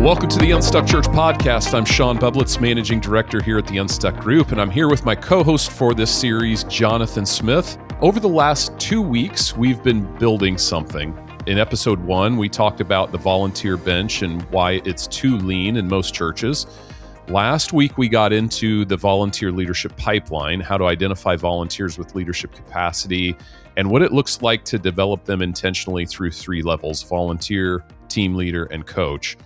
Well, welcome to the Unstuck Church podcast. I'm Sean Bublitz, Managing Director here at the Unstuck Group, and I'm here with my co-host for this series, Jonathan Smith. Over the last 2 weeks, we've been building something. In episode 1, we talked about the volunteer bench and why it's too lean in most churches. Last week, we got into the volunteer leadership pipeline, how to identify volunteers with leadership capacity, and what it looks like to develop them intentionally through 3 levels: volunteer, team leader, and coach.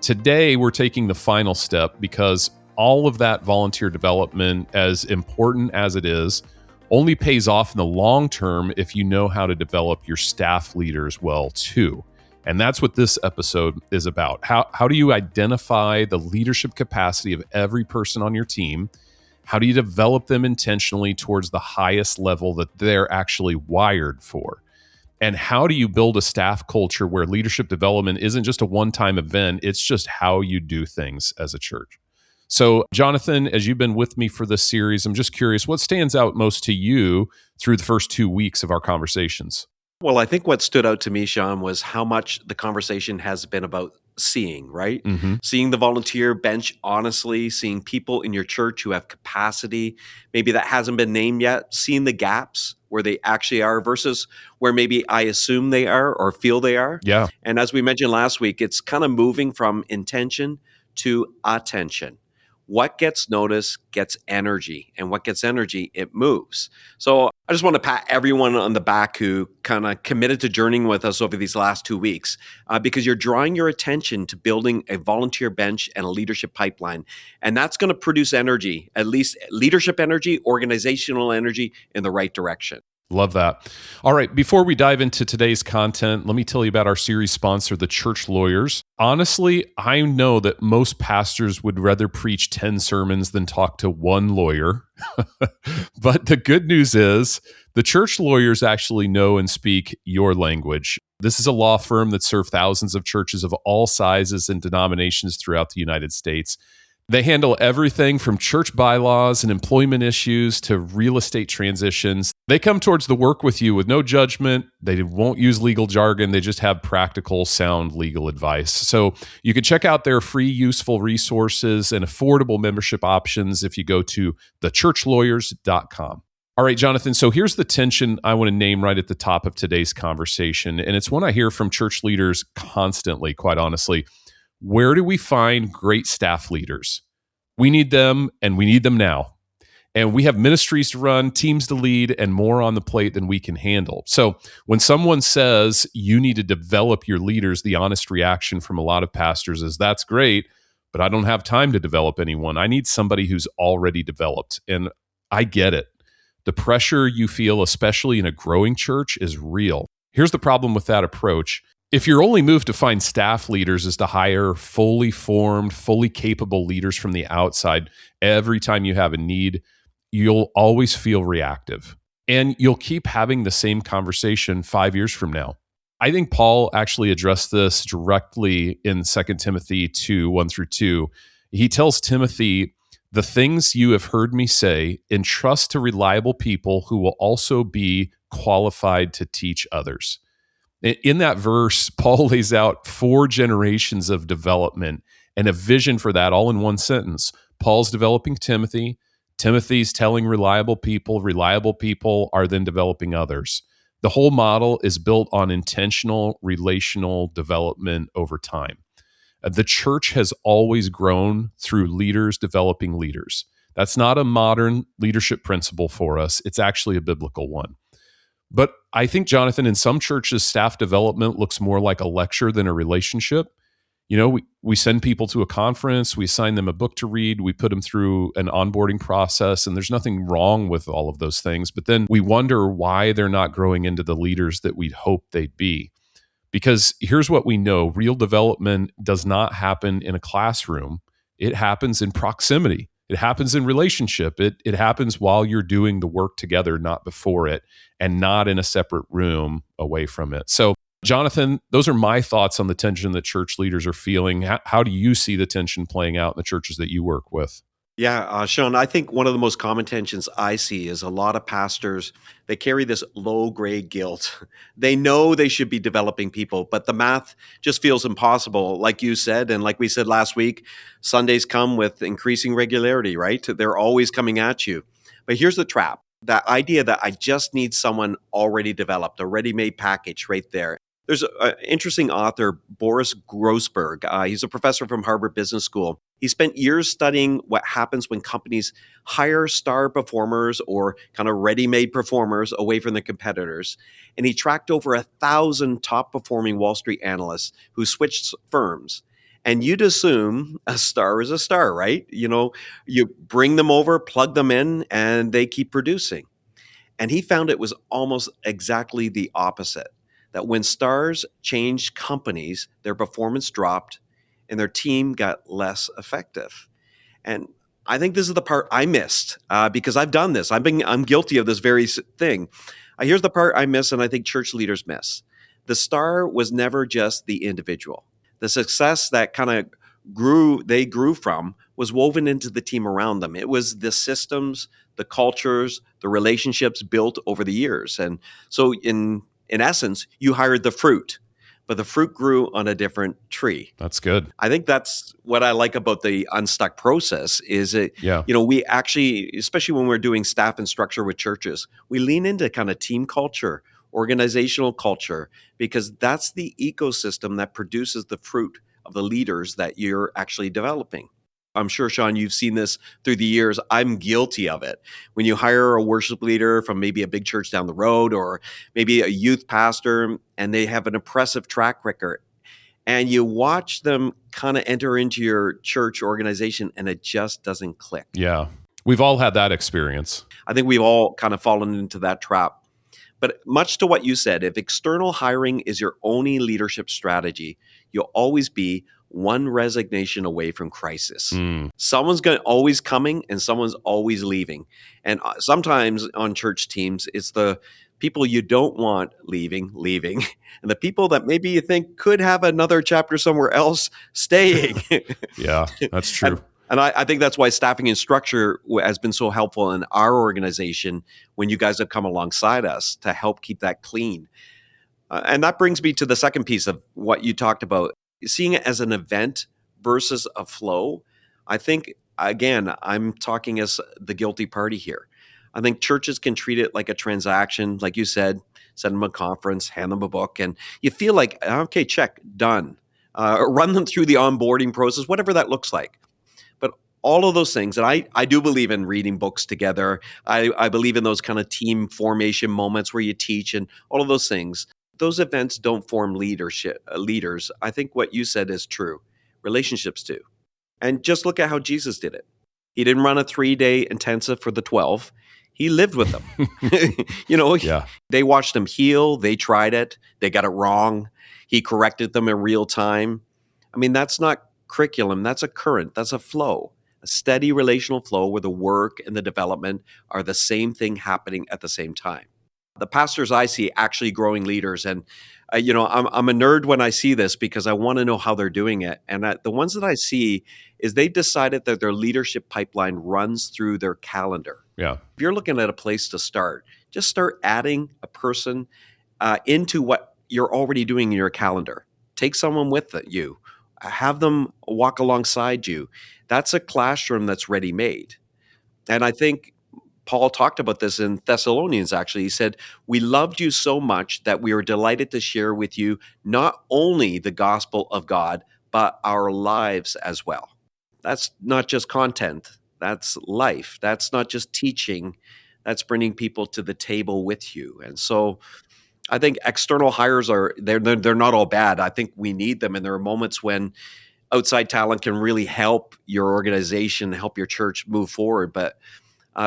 Today, we're taking the final step because all of that volunteer development, as important as it is, only pays off in the long term if you know how to develop your staff leaders well too. And that's what this episode is about. How do you identify the leadership capacity of every person on your team? How do you develop them intentionally towards the highest level that they're actually wired for? And how do you build a staff culture where leadership development isn't just a one-time event, it's just how you do things as a church? So, Jonathan, as you've been with me for this series, I'm just curious, what stands out most to you through the first 2 weeks of our conversations? Well, I think what stood out to me, Sean, was how much the conversation has been about seeing, right? Seeing the volunteer bench honestly, seeing people in your church who have capacity, maybe that hasn't been named yet, seeing the gaps where they actually are versus where maybe I assume they are or feel they are. Yeah. And as we mentioned last week, it's kind of moving from intention to attention. What gets noticed gets energy, and what gets energy, it moves. So I just want to pat everyone on the back who kind of committed to journeying with us over these last 2 weeks, because you're drawing your attention to building a volunteer bench and a leadership pipeline. And that's going to produce energy, at least leadership energy, organizational energy in the right direction. Love that. All right, before we dive into today's content, let me tell you about our series sponsor, the Church Lawyers. Honestly, I know that most pastors would rather preach 10 sermons than talk to one lawyer. But the good news is the Church Lawyers actually know and speak your language. This is a law firm that serves thousands of churches of all sizes and denominations throughout the United States. They handle everything from church bylaws and employment issues to real estate transitions. They come towards the work with you with no judgment. They won't use legal jargon. They just have practical, sound legal advice. So you can check out their free, useful resources and affordable membership options if you go to thechurchlawyers.com. All right, Jonathan, so here's the tension I want to name right at the top of today's conversation. And it's one I hear from church leaders constantly, quite honestly. Where do we find great staff leaders? We need them, and we need them now. And we have ministries to run, teams to lead, and more on the plate than we can handle. So when someone says you need to develop your leaders, the honest reaction from a lot of pastors is, that's great, but I don't have time to develop anyone. I need somebody who's already developed. And I get it. The pressure you feel, especially in a growing church, is real. Here's the problem with that approach. If your only move to find staff leaders is to hire fully formed, fully capable leaders from the outside every time you have a need, you'll always feel reactive. And you'll keep having the same conversation 5 years from now. I think Paul actually addressed this directly in 2 Timothy 2, 1-2. He tells Timothy, "The things you have heard me say, entrust to reliable people who will also be qualified to teach others." In that verse, Paul lays out 4 generations of development and a vision for that all in one sentence. Paul's developing Timothy. Timothy's telling reliable people are then developing others. The whole model is built on intentional relational development over time. The church has always grown through leaders developing leaders. That's not a modern leadership principle for us. It's actually a biblical one. But I think, Jonathan, in some churches, staff development looks more like a lecture than a relationship. You know, we send people to a conference, we assign them a book to read, we put them through an onboarding process, and there's nothing wrong with all of those things. But then we wonder why they're not growing into the leaders that we'd hope they'd be. Because here's what we know: real development does not happen in a classroom. It happens in proximity. It happens in relationship. It happens while you're doing the work together, not before it, and not in a separate room away from it. So, Jonathan, those are my thoughts on the tension that church leaders are feeling. How do you see the tension playing out in the churches that you work with? Yeah, Sean, I think one of the most common tensions I see is a lot of pastors, they carry this low grade guilt. They know they should be developing people, but the math just feels impossible. Like you said, and like we said last week, Sundays come with increasing regularity, right? They're always coming at you. But here's the trap, that idea that I just need someone already developed, a ready made package right there. There's an interesting author, Boris Grossberg. He's a professor from Harvard Business School. He spent years studying what happens when companies hire star performers or kind of ready made performers away from the competitors. And he tracked over 1,000 top performing Wall Street analysts who switched firms. And you'd assume a star is a star, right? You bring them over, plug them in, and they keep producing. And he found it was almost exactly the opposite, that when stars changed companies, their performance dropped and their team got less effective. And I think this is the part I missed because I've done this. I'm guilty of this very thing. Here's the part I miss, and I think church leaders miss. The star was never just the individual. The success that kind of they grew from was woven into the team around them. It was the systems, the cultures, the relationships built over the years. And so in essence, you hired the fruit, but the fruit grew on a different tree. That's good. I think that's what I like about the Unstuck process is it, Yeah. we actually, especially when we're doing staff and structure with churches, we lean into kind of team culture, organizational culture, because that's the ecosystem that produces the fruit of the leaders that you're actually developing. I'm sure, Sean, you've seen this through the years. I'm guilty of it. When you hire a worship leader from maybe a big church down the road or maybe a youth pastor and they have an impressive track record, and you watch them kind of enter into your church organization and it just doesn't click. Yeah. We've all had that experience. I think we've all kind of fallen into that trap. But much to what you said, if external hiring is your only leadership strategy, you'll always be one resignation away from crisis. Someone's always coming and someone's always leaving. And sometimes on church teams, it's the people you don't want leaving, and the people that maybe you think could have another chapter somewhere else staying. Yeah, that's true. And I think that's why staffing and structure has been so helpful in our organization when you guys have come alongside us to help keep that clean. And that brings me to the second piece of what you talked about, seeing it as an event versus a flow. I think, again, I'm talking as the guilty party here. I think churches can treat it like a transaction, like you said, send them a conference, hand them a book, and you feel like, okay, check, done. Run them through the onboarding process, whatever that looks like. But all of those things, and I do believe in reading books together. I believe in those kind of team formation moments where you teach and all of those things. Those events don't form leaders. I think what you said is true. Relationships do. And just look at how Jesus did it. He didn't run a 3-day intensive for the 12. He lived with them. Yeah. They watched him heal. They tried it. They got it wrong. He corrected them in real time. I mean, that's not curriculum. That's a current. That's a flow. A steady relational flow where the work and the development are the same thing happening at the same time. The pastors I see actually growing leaders, and I'm a nerd when I see this because I want to know how they're doing it. And the ones that I see is they've decided that their leadership pipeline runs through their calendar. Yeah. If you're looking at a place to start, just start adding a person into what you're already doing in your calendar. Take someone with you. Have them walk alongside you. That's a classroom that's ready-made. And I think Paul talked about this in Thessalonians, actually. He said, we loved you so much that we were delighted to share with you not only the gospel of God, but our lives as well. That's not just content. That's life. That's not just teaching. That's bringing people to the table with you. And so I think external hires they're not all bad. I think we need them. And there are moments when outside talent can really help your organization, help your church move forward. But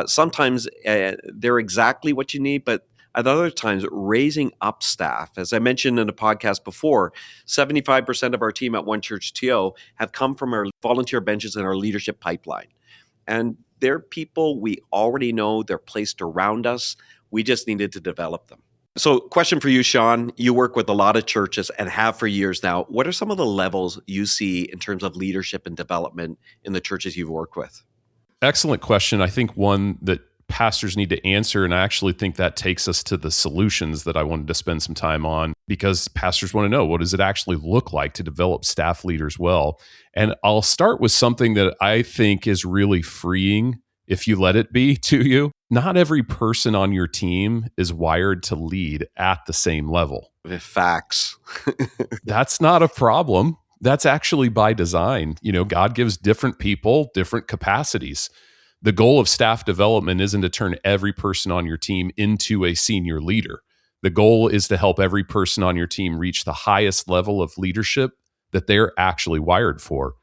sometimes they're exactly what you need, but at other times, raising up staff. As I mentioned in a podcast before, 75% of our team at One Church TO have come from our volunteer benches in our leadership pipeline. And they're people we already know. They're placed around us. We just needed to develop them. So question for you, Sean. You work with a lot of churches and have for years now. What are some of the levels you see in terms of leadership and development in the churches you've worked with? Excellent question. I think one that pastors need to answer. And I actually think that takes us to the solutions that I wanted to spend some time on, because pastors want to know, what does it actually look like to develop staff leaders well? And I'll start with something that I think is really freeing if you let it be to you. Not every person on your team is wired to lead at the same level. Facts. That's not a problem. That's actually by design. God gives different people different capacities. The goal of staff development isn't to turn every person on your team into a senior leader. The goal is to help every person on your team reach the highest level of leadership that they're actually wired for.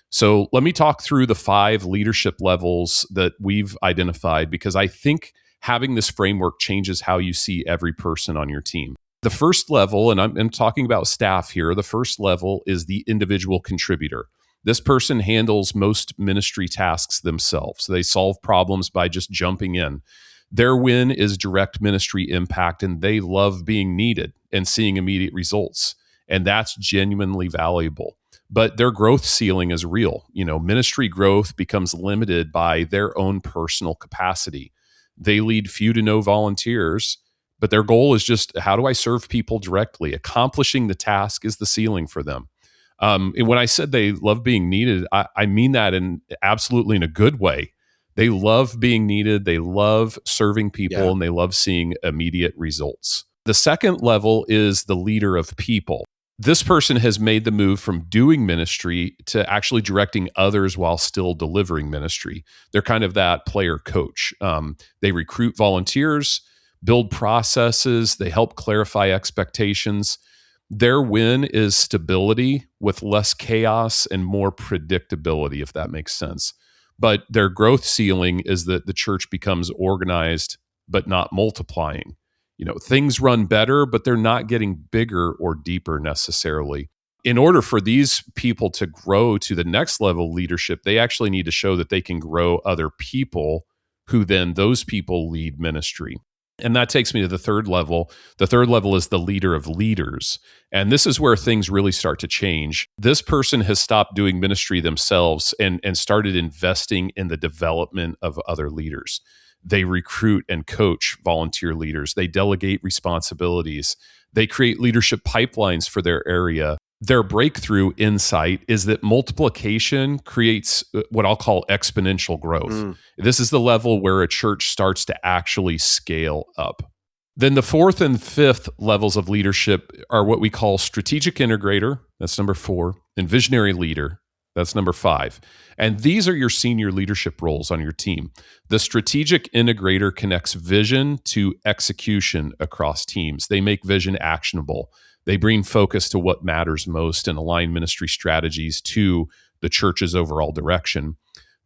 So let me talk through the 5 leadership levels that we've identified, because I think having this framework changes how you see every person on your team. The first level, and I'm talking about staff here, the first level is the individual contributor. This person handles most ministry tasks themselves. They solve problems by just jumping in. Their win is direct ministry impact, and they love being needed and seeing immediate results. And that's genuinely valuable. But their growth ceiling is real. Ministry growth becomes limited by their own personal capacity. They lead few to no volunteers, but their goal is just, how do I serve people directly? Accomplishing the task is the ceiling for them. And when I said they love being needed, I mean that absolutely in a good way. They love being needed. They love serving people, and they love seeing immediate results. The second level is the leader of people. This person has made the move from doing ministry to actually directing others while still delivering ministry. They're kind of that player coach. They recruit volunteers, build processes, they help clarify expectations. Their win is stability with less chaos and more predictability, if that makes sense. But their growth ceiling is that the church becomes organized but not multiplying. Things run better, but they're not getting bigger or deeper necessarily. In order for these people to grow to the next level of leadership, they actually need to show that they can grow other people, who then those people lead ministry. And that takes me to the third level. The third level is the leader of leaders. And this is where things really start to change. This person has stopped doing ministry themselves and started investing in the development of other leaders. They recruit and coach volunteer leaders. They delegate responsibilities. They create leadership pipelines for their area. Their breakthrough insight is that multiplication creates what I'll call exponential growth. This is the level where a church starts to actually scale up. Then the fourth and fifth levels of leadership are what we call strategic integrator, that's number 4, and visionary leader, that's number 5. And these are your senior leadership roles on your team. The strategic integrator connects vision to execution across teams. They make vision actionable. They bring focus to what matters most and align ministry strategies to the church's overall direction.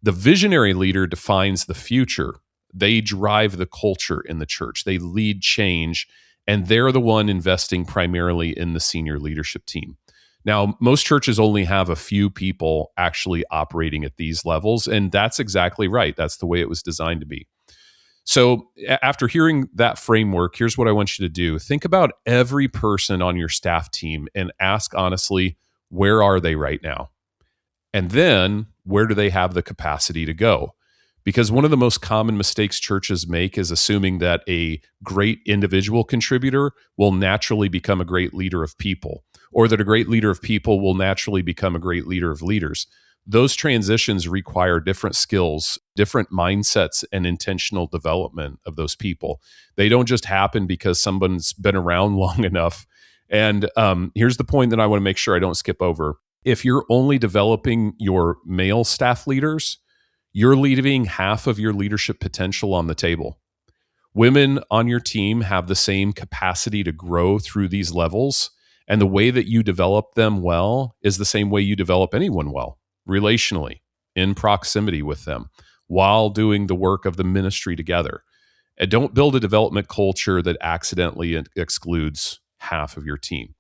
The visionary leader defines the future. They drive the culture in the church. They lead change, and they're the one investing primarily in the senior leadership team. Now, most churches only have a few people actually operating at these levels, and that's exactly right. That's the way it was designed to be. So after hearing that framework, here's what I want you to do. Think about every person on your staff team and ask honestly, where are they right now? And then where do they have the capacity to go? Because one of the most common mistakes churches make is assuming that a great individual contributor will naturally become a great leader of people, or that a great leader of people will naturally become a great leader of leaders. Those transitions require different skills, different mindsets, and intentional development of those people. They don't just happen because someone's been around long enough. And here's the point that I want to make sure I don't skip over. If you're only developing your male staff leaders, you're leaving half of your leadership potential on the table. Women on your team have the same capacity to grow through these levels. And the way that you develop them well is the same way you develop anyone well, relationally, in proximity with them, while doing the work of the ministry together. And don't build a development culture that accidentally excludes half of your team.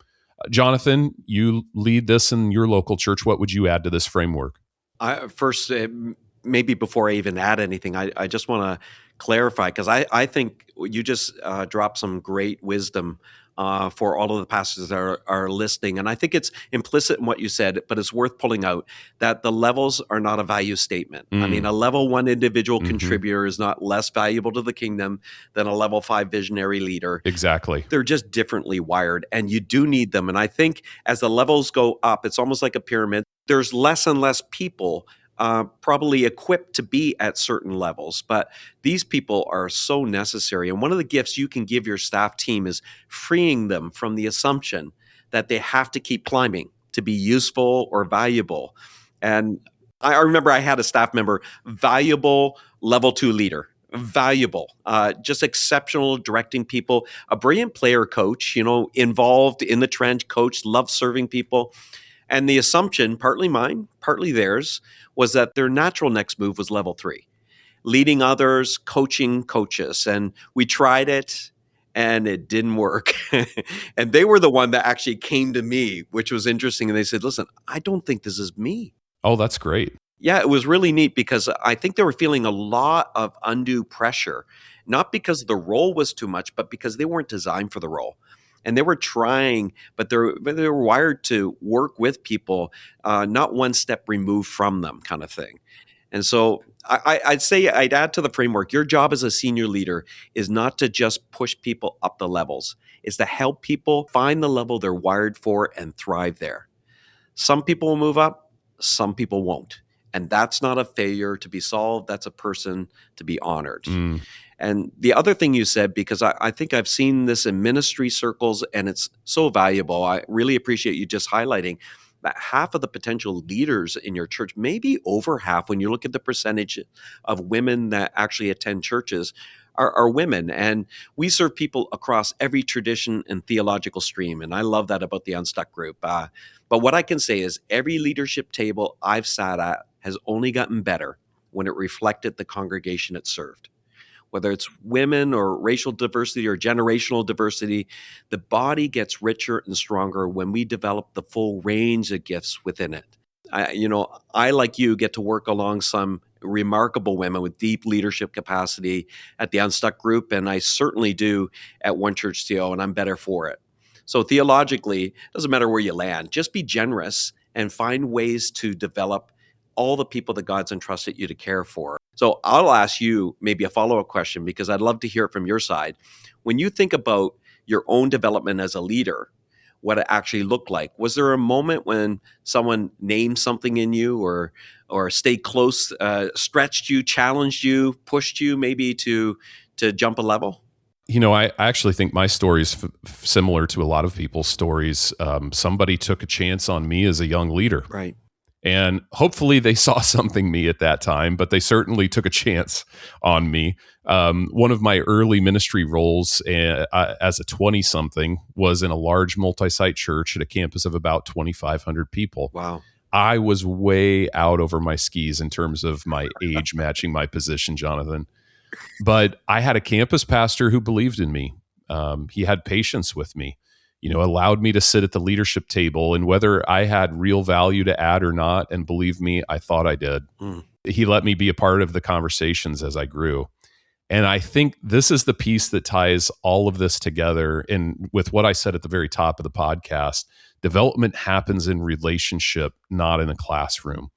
Jonathan, you lead this in your local church. What would you add to this framework? First, maybe before I even add anything, I just want to clarify, because I think you just dropped some great wisdom for all of the pastors that are listening. And I think it's implicit in what you said, but it's worth pulling out that the levels are not a value statement. I mean, a level 1 individual contributor is not less valuable to the kingdom than a level 5 visionary leader. Exactly. They're just differently wired, and you do need them. And I think as the levels go up, it's almost like a pyramid. There's less and less people probably equipped to be at certain levels, but these people are so necessary. And one of the gifts you can give your staff team is freeing them from the assumption that they have to keep climbing to be useful or valuable. And I remember I had a staff member, valuable level 2 leader, valuable, just exceptional directing people, a brilliant player coach, involved in the trench, coach, loved serving people. And the assumption, partly mine, partly theirs, was that their natural next move was level 3, leading others, coaching coaches. And we tried it and it didn't work. And they were the one that actually came to me, which was interesting. And they said, listen, I don't think this is me. Oh, that's great. Yeah, it was really neat because I think they were feeling a lot of undue pressure, not because the role was too much, but because they weren't designed for the role. And they were trying, but they were wired to work with people, not one step removed from them, kind of thing. And so I'd say I'd add to the framework. Your job as a senior leader is not to just push people up the levels; it's to help people find the level they're wired for and thrive there. Some people will move up, some people won't. And that's not a failure to be solved. That's a person to be honored. And the other thing you said, because I think I've seen this in ministry circles and it's so valuable. I really appreciate you just highlighting that half of the potential leaders in your church, maybe over half, when you look at the percentage of women that actually attend churches, are women. And we serve people across every tradition and theological stream. And I love that about the Unstuck group. But what I can say is every leadership table I've sat at has only gotten better when it reflected the congregation it served. Whether it's women or racial diversity or generational diversity, the body gets richer and stronger when we develop the full range of gifts within it. I, like you, get to work along some remarkable women with deep leadership capacity at the Unstuck group, and I certainly do at One Church TO, and I'm better for it. So theologically, it doesn't matter where you land. Just be generous and find ways to develop all the people that God's entrusted you to care for. So I'll ask you maybe a follow-up question because I'd love to hear it from your side. When you think about your own development as a leader, what it actually looked like, was there a moment when someone named something in you or stayed close, stretched you, challenged you, pushed you maybe to jump a level? I actually think my story is similar to a lot of people's stories. Somebody took a chance on me as a young leader. Right. And hopefully they saw something in me at that time, but they certainly took a chance on me. One of my early ministry roles as a 20-something was in a large multi-site church at a campus of about 2,500 people. Wow. I was way out over my skis in terms of my age matching my position, Jonathan. But I had a campus pastor who believed in me. He had patience with me. Allowed me to sit at the leadership table, and whether I had real value to add or not, and believe me, I thought I did. He let me be a part of the conversations as I grew. And I think this is the piece that ties all of this together. And with what I said at the very top of the podcast, development happens in relationship, not in a classroom.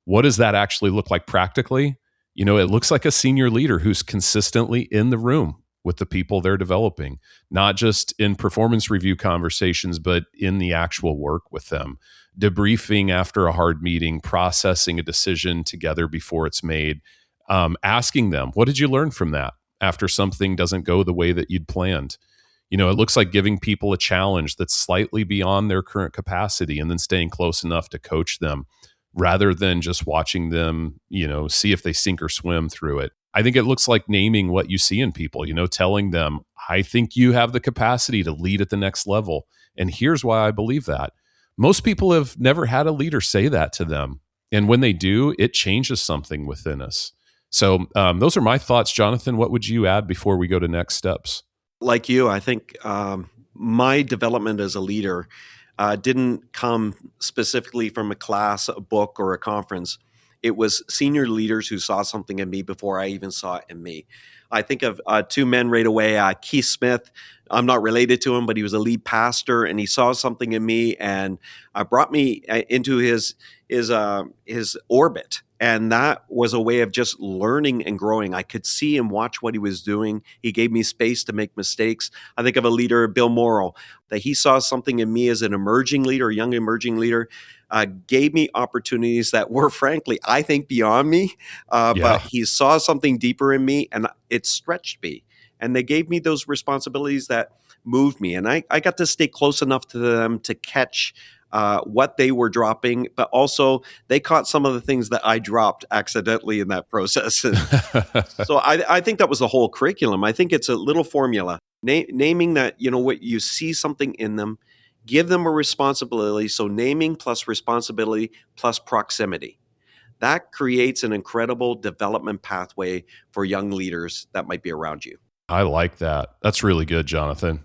What does that actually look like practically? It looks like a senior leader who's consistently in the room with the people they're developing, not just in performance review conversations, but in the actual work with them, debriefing after a hard meeting, processing a decision together before it's made, asking them, what did you learn from that after something doesn't go the way that you'd planned? It looks like giving people a challenge that's slightly beyond their current capacity and then staying close enough to coach them rather than just watching them, see if they sink or swim through it. I think it looks like naming what you see in people, telling them, I think you have the capacity to lead at the next level. And here's why I believe that. Most people have never had a leader say that to them. And when they do, it changes something within us. So those are my thoughts, Jonathan. What would you add before we go to next steps? Like you, I think my development as a leader didn't come specifically from a class, a book, or a conference. It was senior leaders who saw something in me before I even saw it in me. I think of two men right away. Keith Smith, I'm not related to him, but he was a lead pastor, and he saw something in me and brought me into his orbit. And that was a way of just learning and growing. I could see and watch what he was doing. He gave me space to make mistakes. I think of a leader, Bill Morrow, that he saw something in me as an emerging leader, a young emerging leader, gave me opportunities that were, frankly, I think beyond me. But he saw something deeper in me, and it stretched me. And they gave me those responsibilities that moved me. And I got to stay close enough to them to catch what they were dropping, but also they caught some of the things that I dropped accidentally in that process. So I think that was the whole curriculum. I think it's a little formula, naming that, what you see something in them, give them a responsibility. So naming plus responsibility plus proximity. That creates an incredible development pathway for young leaders that might be around you. I like that. That's really good, Jonathan.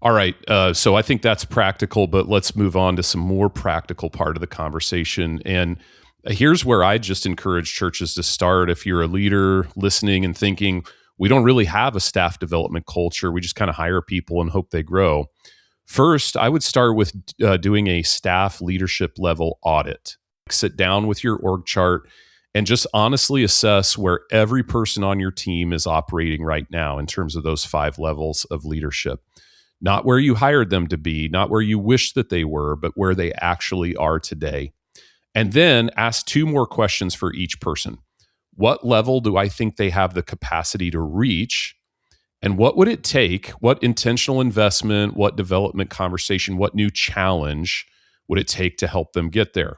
All right. So I think that's practical, but let's move on to some more practical part of the conversation. And here's where I just encourage churches to start. If you're a leader listening and thinking, we don't really have a staff development culture, we just kind of hire people and hope they grow. First, I would start with doing a staff leadership level audit. Sit down with your org chart and just honestly assess where every person on your team is operating right now in terms of those 5 levels of leadership. Not where you hired them to be, not where you wish that they were, but where they actually are today. And then ask 2 more questions for each person. What level do I think they have the capacity to reach? And what would it take? What intentional investment, what development conversation, what new challenge would it take to help them get there?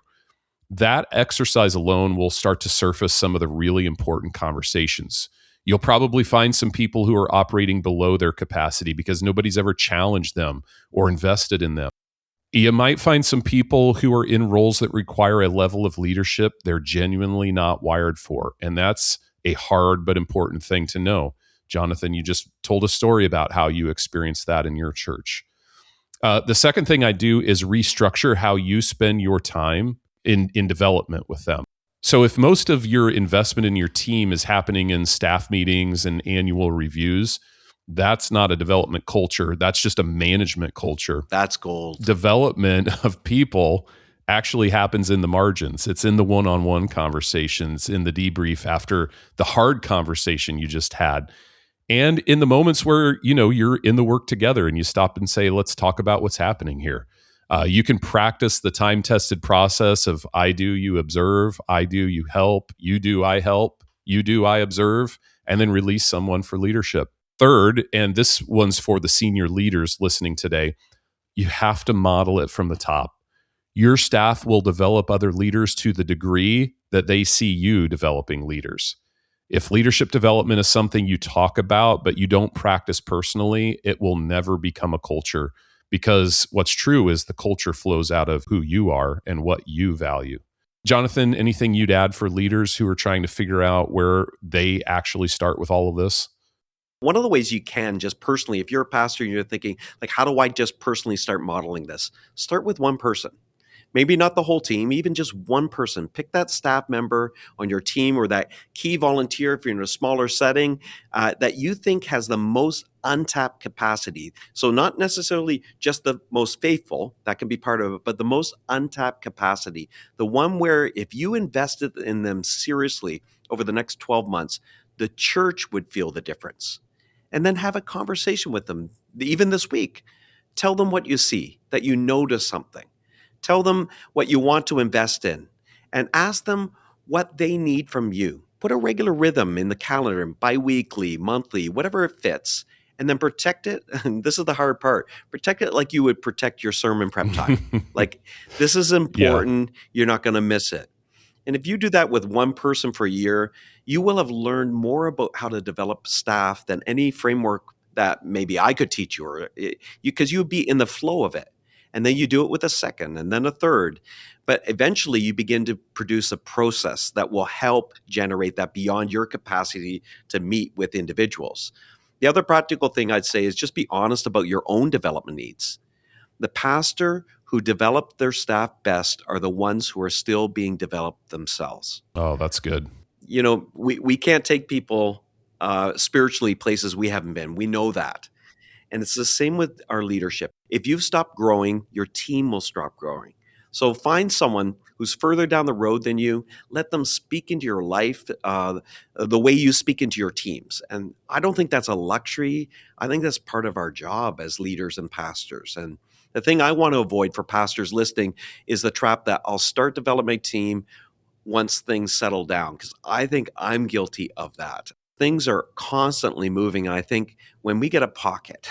That exercise alone will start to surface some of the really important conversations. You'll probably find some people who are operating below their capacity because nobody's ever challenged them or invested in them. You might find some people who are in roles that require a level of leadership they're genuinely not wired for. And that's a hard but important thing to know. Jonathan, you just told a story about how you experienced that in your church. The second thing I do is restructure how you spend your time in development with them. So if most of your investment in your team is happening in staff meetings and annual reviews, that's not a development culture. That's just a management culture. That's gold. Development of people actually happens in the margins. It's in the one-on-one conversations, in the debrief after the hard conversation you just had. And in the moments where, you're in the work together and you stop and say, let's talk about what's happening here. You can practice the time-tested process of I do, you observe, I do, you help, you do, I help, you do, I observe, and then release someone for leadership. Third, and this one's for the senior leaders listening today, you have to model it from the top. Your staff will develop other leaders to the degree that they see you developing leaders. If leadership development is something you talk about, but you don't practice personally, it will never become a culture, because what's true is the culture flows out of who you are and what you value. Jonathan, anything you'd add for leaders who are trying to figure out where they actually start with all of this? One of the ways you can just personally, if you're a pastor and you're thinking, like, how do I just personally start modeling this? Start with one person. Maybe not the whole team, even just one person. Pick that staff member on your team or that key volunteer if you're in a smaller setting that you think has the most untapped capacity. So not necessarily just the most faithful, that can be part of it, but the most untapped capacity. The one where if you invested in them seriously over the next 12 months, the church would feel the difference. And then have a conversation with them, even this week. Tell them what you see, that you notice something. Tell them what you want to invest in and ask them what they need from you. Put a regular rhythm in the calendar, bi-weekly, monthly, whatever it fits, and then protect it. And this is the hard part. Protect it like you would protect your sermon prep time. Like, this is important. Yeah. You're not going to miss it. And if you do that with one person for a year, you will have learned more about how to develop staff than any framework that maybe I could teach you, or because you would be in the flow of it. And then you do it with a second and then a third. But eventually you begin to produce a process that will help generate that beyond your capacity to meet with individuals. The other practical thing I'd say is just be honest about your own development needs. The pastor who develop their staff best are the ones who are still being developed themselves. Oh, that's good. We can't take people spiritually places we haven't been. We know that. And it's the same with our leadership. If you've stopped growing, your team will stop growing. So find someone who's further down the road than you. Let them speak into your life the way you speak into your teams. And I don't think that's a luxury. I think that's part of our job as leaders and pastors. And the thing I want to avoid for pastors listening is the trap that I'll start developing my team once things settle down, because I think I'm guilty of that. Things are constantly moving. And I think when we get a pocket,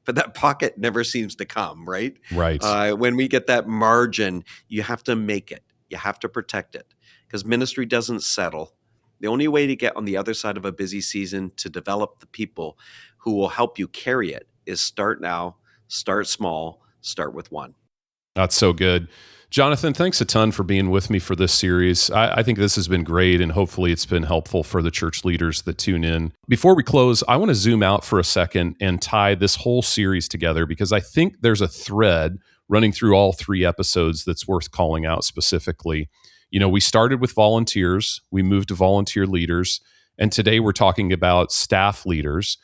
but that pocket never seems to come, right? Right. When we get that margin, you have to make it. You have to protect it, because ministry doesn't settle. The only way to get on the other side of a busy season to develop the people who will help you carry it is start now, start small, start with one. That's so good. Jonathan, thanks a ton for being with me for this series. I think this has been great, and hopefully it's been helpful for the church leaders that tune in. Before we close, I want to zoom out for a second and tie this whole series together, because I think there's a thread running through all 3 episodes that's worth calling out specifically. You know, we started with volunteers, we moved to volunteer leaders, and today we're talking about staff leaders.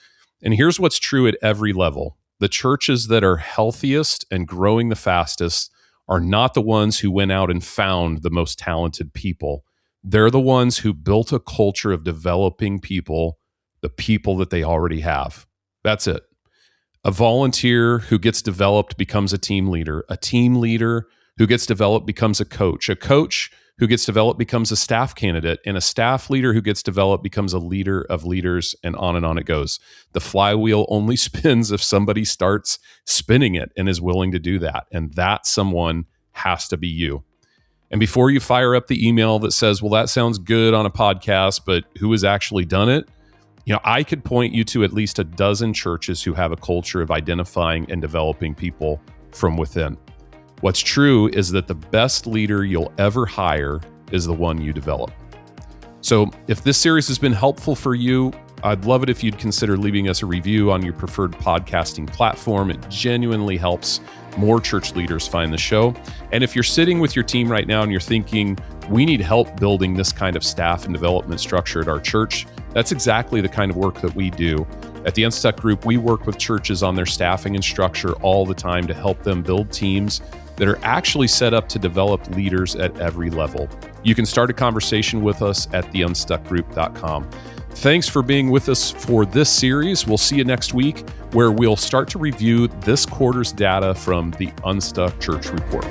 And here's what's true at every level. The churches that are healthiest and growing the fastest are not the ones who went out and found the most talented people. They're the ones who built a culture of developing people, the people that they already have. That's it. A volunteer who gets developed becomes a team leader. A team leader who gets developed becomes a coach. A coach who gets developed becomes a staff candidate. And a staff leader who gets developed becomes a leader of leaders, and on it goes. The flywheel only spins if somebody starts spinning it and is willing to do that. And that someone has to be you. And before you fire up the email that says, well, that sounds good on a podcast, but who has actually done it? You know, I could point you to at least a dozen churches who have a culture of identifying and developing people from within. What's true is that the best leader you'll ever hire is the one you develop. So if this series has been helpful for you, I'd love it if you'd consider leaving us a review on your preferred podcasting platform. It genuinely helps more church leaders find the show. And if you're sitting with your team right now and you're thinking, we need help building this kind of staff and development structure at our church, that's exactly the kind of work that we do. At the Unstuck Group, we work with churches on their staffing and structure all the time to help them build teams that are actually set up to develop leaders at every level. You can start a conversation with us at theunstuckgroup.com. Thanks for being with us for this series. We'll see you next week, where we'll start to review this quarter's data from the Unstuck Church Report.